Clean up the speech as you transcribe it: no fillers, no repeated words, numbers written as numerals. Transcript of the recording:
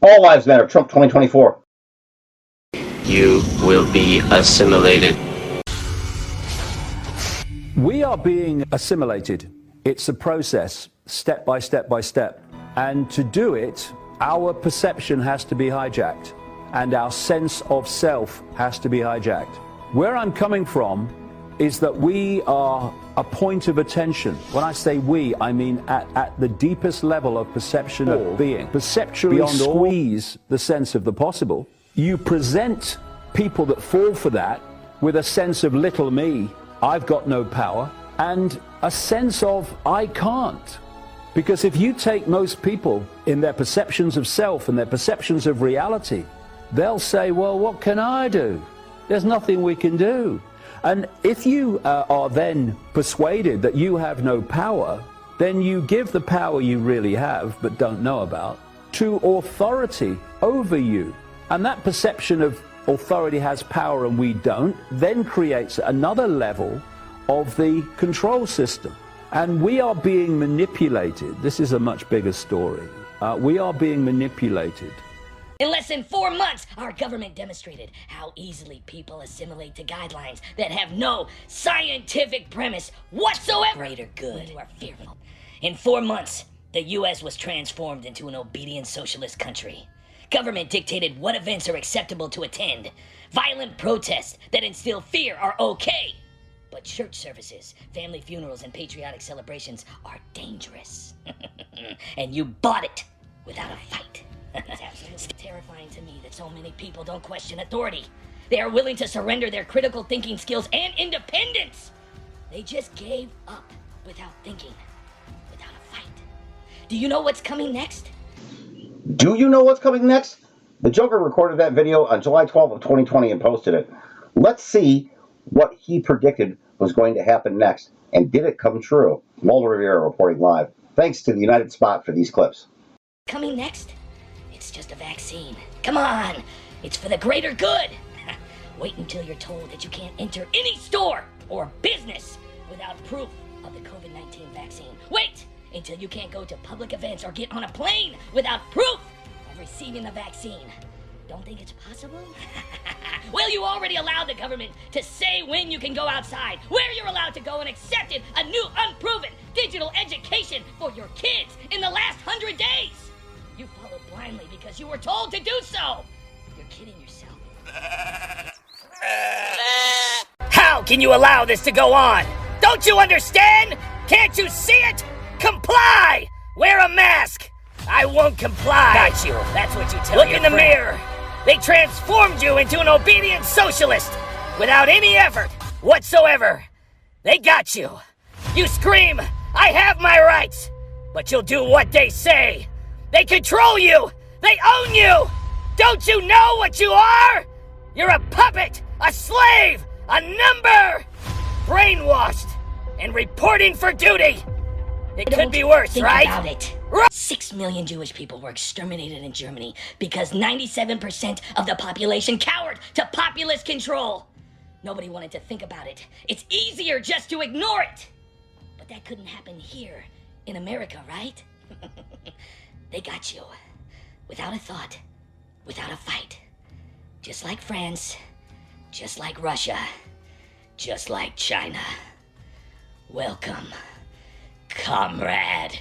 All lives matter. Trump 2024. You will be assimilated. We are being assimilated. It's a process, step by step by step. And to do it, our perception has to be hijacked, and our sense of self has to be hijacked. Where I'm coming from is that we are a point of attention. When I say we, I mean at the deepest level of perception of being. Perceptually squeeze the sense of the possible. You present people that fall for that with a sense of little me, I've got no power, and a sense of I can't. Because if you take most people in their perceptions of self and their perceptions of reality, they'll say, well, what can I do? There's nothing we can do. And if you are then persuaded that you have no power, then you give the power you really have, but don't know about, to authority over you. And that perception of authority has power and we don't, then creates another level of the control system. And we are being manipulated. This is a much bigger story. We are being manipulated. In less than 4 months, our government demonstrated how easily people assimilate to guidelines that have no scientific premise whatsoever. Greater good. You are fearful. In 4 months, the U.S. was transformed into an obedient socialist country. Government dictated what events are acceptable to attend. Violent protests that instill fear are okay. But church services, family funerals, and patriotic celebrations are dangerous. And you bought it without a fight. It's absolutely terrifying to me that so many people don't question authority. They are willing to surrender their critical thinking skills and independence. They just gave up without thinking, without a fight. Do you know what's coming next? Do you know what's coming next? The Joker recorded that video on July 12th of 2020 and posted it. Let's see what he predicted was going to happen next, and did it come true? Waldo Riveria reporting live. Thanks to the United Spot for these clips. Coming next? It's just a vaccine. Come on! It's for the greater good! Wait until you're told that you can't enter any store or business without proof of the COVID-19 vaccine. Wait until you can't go to public events or get on a plane without proof of receiving the vaccine. Don't think it's possible? Well, you already allowed the government to say when you can go outside, where you're allowed to go, and accepted a new unproven digital education for your kids in the last 100 days. You followed blindly because you were told to do so. You're kidding yourself. How can you allow this to go on? Don't you understand? Can't you see it? Comply! Wear a mask! I won't comply. Got you. That's what you tell Look in the mirror. They transformed you into an obedient socialist without any effort whatsoever. They got you. You scream, I have my rights, but you'll do what they say. They control you. They own you. Don't you know what you are? You're a puppet, a slave, a number. Brainwashed and reporting for duty. It could be worse, right? About it. 6 million Jewish people were exterminated in Germany because 97% of the population cowered to populist control. Nobody wanted to think about it. It's easier just to ignore it. But that couldn't happen here in America, right? They got you. Without a thought, without a fight. Just like France, just like Russia, just like China. Welcome, comrade.